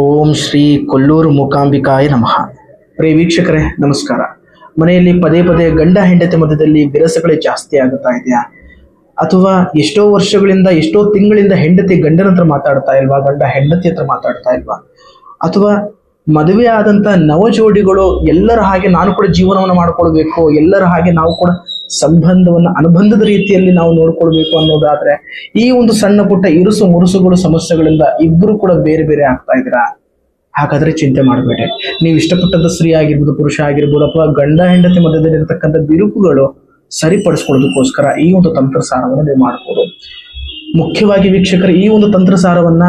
ಓಂ ಶ್ರೀ ಕೊಲ್ಲೂರು ಮೂಕಾಂಬಿಕಾಯ ನಮಃ. ಪ್ರಿಯ ವೀಕ್ಷಕರೇ ನಮಸ್ಕಾರ. ಮನೆಯಲ್ಲಿ ಪದೇ ಪದೇ ಗಂಡ ಹೆಂಡತಿ ಮಧ್ಯದಲ್ಲಿ ವಿರಸಗಳೇ ಜಾಸ್ತಿ ಆಗುತ್ತಾ ಇದೆಯಾ? ಅಥವಾ ಎಷ್ಟೋ ವರ್ಷಗಳಿಂದ ಎಷ್ಟೋ ತಿಂಗಳಿಂದ ಹೆಂಡತಿ ಗಂಡನ ಹತ್ರ ಮಾತಾಡ್ತಾ ಇಲ್ವಾ, ಗಂಡ ಹೆಂಡತಿ ಹತ್ರ ಮಾತಾಡ್ತಾ ಇಲ್ವಾ? ಅಥವಾ ಮದುವೆ ಆದಂತ ನವ ಜೋಡಿಗಳು ಎಲ್ಲರ ಹಾಗೆ ನಾನು ಕೂಡ ಜೀವನವನ್ನು ಮಾಡ್ಕೊಳ್ಬೇಕು, ಎಲ್ಲರ ಹಾಗೆ ನಾವು ಕೂಡ ಸಂಬಂಧವನ್ನ ಅನುಬಂಧದ ರೀತಿಯಲ್ಲಿ ನಾವು ನೋಡ್ಕೊಳ್ಬೇಕು ಅನ್ನೋದಾದ್ರೆ ಈ ಒಂದು ಸಣ್ಣ ಪುಟ್ಟ ಇರುಸು ಮುರುಸುಗಳು ಸಮಸ್ಯೆಗಳಿಂದ ಇಬ್ಬರು ಕೂಡ ಬೇರೆ ಬೇರೆ ಆಗ್ತಾ ಇದ್ದೀರಾ? ಹಾಗಾದ್ರೆ ಚಿಂತೆ ಮಾಡಬೇಡಿ. ನೀವು ಇಷ್ಟಪಟ್ಟಂತ ಸ್ತ್ರೀ ಆಗಿರ್ಬೋದು, ಪುರುಷ ಆಗಿರ್ಬೋದು, ಅಥವಾ ಗಂಡ ಹೆಂಡತಿ ಮಧ್ಯದಲ್ಲಿ ಇರತಕ್ಕಂಥ ಬಿರುಕುಗಳು ಸರಿಪಡಿಸ್ಕೊಳ್ಳೋದಕ್ಕೋಸ್ಕರ ಈ ಒಂದು ತಂತ್ರಸಾರವನ್ನು ನೀವು ಮಾಡ್ಬೋದು. ಮುಖ್ಯವಾಗಿ ವೀಕ್ಷಕರು, ಈ ಒಂದು ತಂತ್ರಸಾರವನ್ನ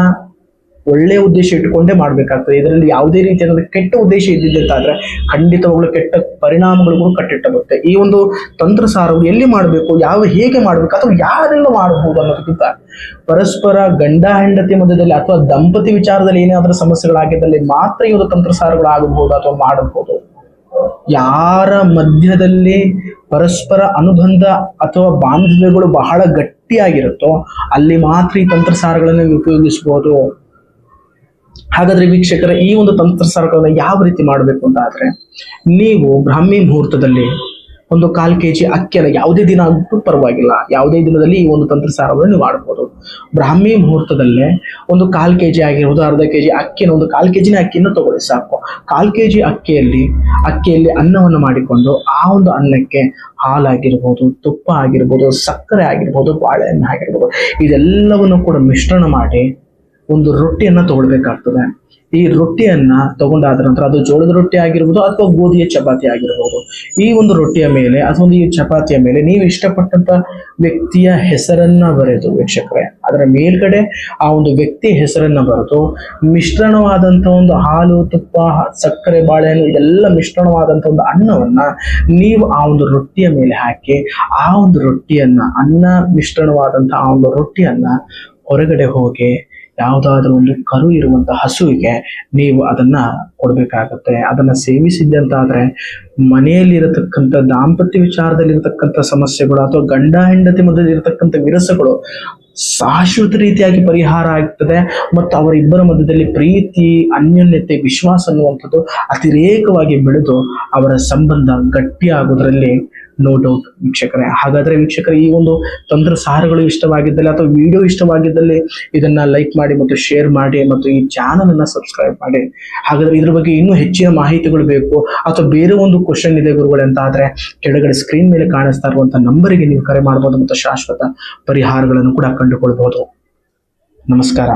ಒಳ್ಳೆಯ ಉದ್ದೇಶ ಇಟ್ಟುಕೊಂಡೇ ಮಾಡ್ಬೇಕಾಗ್ತದೆ. ಇದರಲ್ಲಿ ಯಾವುದೇ ರೀತಿಯಾದ ಕೆಟ್ಟ ಉದ್ದೇಶ ಇದ್ದಿದ್ದಾದ್ರೆ ಖಂಡಿತವಾಗ್ಲೂ ಕೆಟ್ಟ ಪರಿಣಾಮಗಳು ಕಟ್ಟಿಟ್ಟಬರುತ್ತೆ. ಈ ಒಂದು ತಂತ್ರಸಾರವು ಎಲ್ಲಿ ಮಾಡಬೇಕು, ಹೇಗೆ ಮಾಡಬೇಕು, ಅಥವಾ ಯಾರೆಲ್ಲ ಮಾಡಬಹುದು ಅನ್ನೋದಕ್ಕಿಂತ ಪರಸ್ಪರ ಗಂಡ ಹೆಂಡತಿ ಮಧ್ಯದಲ್ಲಿ ಅಥವಾ ದಂಪತಿ ವಿಚಾರದಲ್ಲಿ ಏನಾದರೂ ಸಮಸ್ಯೆಗಳಾಗಿದ್ದಲ್ಲಿ ಮಾತ್ರ ಈ ಒಂದು ತಂತ್ರಸಾರಗಳು ಆಗಬಹುದು ಅಥವಾ ಮಾಡಬಹುದು. ಯಾರ ಮಧ್ಯದಲ್ಲಿ ಪರಸ್ಪರ ಅನುಬಂಧ ಅಥವಾ ಬಾಂಧವ್ಯಗಳು ಬಹಳ ಗಟ್ಟಿಯಾಗಿರುತ್ತೋ ಅಲ್ಲಿ ಮಾತ್ರ ಈ ತಂತ್ರಸಾರಗಳನ್ನು ಉಪಯೋಗಿಸಬಹುದು. ಹಾಗಾದ್ರೆ ವೀಕ್ಷಕರ, ಈ ಒಂದು ತಂತ್ರಸಾರಗಳನ್ನ ಯಾವ ರೀತಿ ಮಾಡಬೇಕು ಅಂತ ಆದ್ರೆ, ನೀವು ಬ್ರಾಹ್ಮಿ ಮುಹೂರ್ತದಲ್ಲಿ ಒಂದು 1/4 kg ಅಕ್ಕಿಯನ್ನು ಯಾವುದೇ ದಿನ ಆಗಿಬಿಟ್ಟು ಪರವಾಗಿಲ್ಲ, ಯಾವುದೇ ದಿನದಲ್ಲಿ ಈ ಒಂದು ತಂತ್ರಸಾರವನ್ನು ನೀವು ಮಾಡಬಹುದು. ಬ್ರಾಹ್ಮಿ ಮುಹೂರ್ತದಲ್ಲೇ ಒಂದು 1/4 kg ಆಗಿರ್ಬೋದು, ಅರ್ಧ kg ಅಕ್ಕಿಯನ್ನು, ಒಂದು 1/4 kg ಅಕ್ಕಿಯನ್ನು ತಗೊಳ್ಳಿ ಸಾಕು. 1/4 kg ಅಕ್ಕಿಯಲ್ಲಿ ಅನ್ನವನ್ನು ಮಾಡಿಕೊಂಡು ಆ ಒಂದು ಅನ್ನಕ್ಕೆ ಹಾಲಾಗಿರ್ಬೋದು, ತುಪ್ಪ ಆಗಿರ್ಬೋದು, ಸಕ್ಕರೆ ಆಗಿರ್ಬೋದು, ಬಾಳೆಹಣ್ಣು ಆಗಿರ್ಬೋದು, ಇದೆಲ್ಲವನ್ನು ಕೂಡ ಮಿಶ್ರಣ ಮಾಡಿ ಒಂದು ರೊಟ್ಟಿಯನ್ನ ತಗೊಳ್ಬೇಕಾಗ್ತದೆ. ಈ ರೊಟ್ಟಿಯನ್ನ ತಗೊಂಡಾದ ನಂತರ ಅದು ಜೋಳದ ರೊಟ್ಟಿ ಆಗಿರ್ಬೋದು ಅಥವಾ ಗೋಧಿಯ ಚಪಾತಿ ಆಗಿರ್ಬೋದು, ಈ ಒಂದು ರೊಟ್ಟಿಯ ಮೇಲೆ ಅಥವಾ ಈ ಚಪಾತಿಯ ಮೇಲೆ ನೀವು ಇಷ್ಟಪಟ್ಟಂತ ವ್ಯಕ್ತಿಯ ಹೆಸರನ್ನ ಬರೆದು ವೀಕ್ಷಕರೇ, ಅದರ ಮೇಲ್ಗಡೆ ಆ ಒಂದು ವ್ಯಕ್ತಿಯ ಹೆಸರನ್ನ ಬರೆದು ಮಿಶ್ರಣವಾದಂತ ಒಂದು ಹಾಲು, ತುಪ್ಪ, ಸಕ್ಕರೆ, ಬಾಳೆಹಣ್ಣು ಇದೆಲ್ಲ ಮಿಶ್ರಣವಾದಂತ ಒಂದು ಅನ್ನವನ್ನ ನೀವು ಆ ಒಂದು ರೊಟ್ಟಿಯ ಮೇಲೆ ಹಾಕಿ ಆ ಒಂದು ರೊಟ್ಟಿಯನ್ನ, ಅನ್ನ ಮಿಶ್ರಣವಾದಂತ ಆ ಒಂದು ರೊಟ್ಟಿಯನ್ನ ಹೊರಗಡೆ ಹೋಗಿ ಯಾವುದಾದ್ರೂ ಒಂದು ಕರು ಇರುವಂತಹ ಹಸುವಿಗೆ ನೀವು ಅದನ್ನ ಕೊಡ್ಬೇಕಾಗತ್ತೆ. ಅದನ್ನ ಸೇವಿಸಿದ್ದಂತಾದ್ರೆ ಮನೆಯಲ್ಲಿ ಇರತಕ್ಕಂಥ ದಾಂಪತ್ಯ ವಿಚಾರದಲ್ಲಿ ಇರತಕ್ಕಂಥ ಸಮಸ್ಯೆಗಳು ಅಥವಾ ಗಂಡ ಹೆಂಡತಿ ಮಧ್ಯದಲ್ಲಿ ಇರತಕ್ಕಂಥ ವಿರಸಗಳು ಶಾಶ್ವತ ರೀತಿಯಾಗಿ ಪರಿಹಾರ ಆಗ್ತದೆ. ಮತ್ತು ಅವರಿಬ್ಬರ ಮಧ್ಯದಲ್ಲಿ ಪ್ರೀತಿ, ಅನ್ಯೋನ್ಯತೆ, ವಿಶ್ವಾಸ ಅನ್ನುವಂಥದ್ದು ಅತಿರೇಕವಾಗಿ ಬೆಳೆದು ಅವರ ಸಂಬಂಧ ಗಟ್ಟಿಯಾಗೋದ್ರಲ್ಲಿ ನೋ ಡೌಟ್ ವೀಕ್ಷಕರೇ. ಹಾಗಾದ್ರೆ ವೀಕ್ಷಕರೇ, ಈ ಒಂದು ತಂತ್ರಸಾರಗಳು ಇಷ್ಟವಾಗಿದ್ದಲ್ಲಿ ಅಥವಾ ವಿಡಿಯೋ ಇಷ್ಟವಾಗಿದ್ದಲ್ಲಿ ಇದನ್ನ ಲೈಕ್ ಮಾಡಿ ಮತ್ತು ಶೇರ್ ಮಾಡಿ ಮತ್ತು ಈ ಚಾನಲ್ ಅನ್ನ ಸಬ್ಸ್ಕ್ರೈಬ್ ಮಾಡಿ. ಹಾಗಾದ್ರೆ ಇದ್ರ ಬಗ್ಗೆ ಇನ್ನೂ ಹೆಚ್ಚಿನ ಮಾಹಿತಿಗಳು ಬೇಕು ಅಥವಾ ಬೇರೆ ಒಂದು ಕ್ವಶನ್ ಇದೆ ಗುರುಗಳೇ ಅಂತ ಆದ್ರೆ ಕೆಳಗಡೆ ಸ್ಕ್ರೀನ್ ಮೇಲೆ ಕಾಣಿಸ್ತಾ ಇರುವಂತಹ ನಂಬರಿಗೆ ನೀವು ಕರೆ ಮಾಡಬಹುದು ಮತ್ತು ಶಾಶ್ವತ ಪರಿಹಾರಗಳನ್ನು ಕೂಡ ಕಂಡುಕೊಳ್ಬಹುದು. ನಮಸ್ಕಾರ.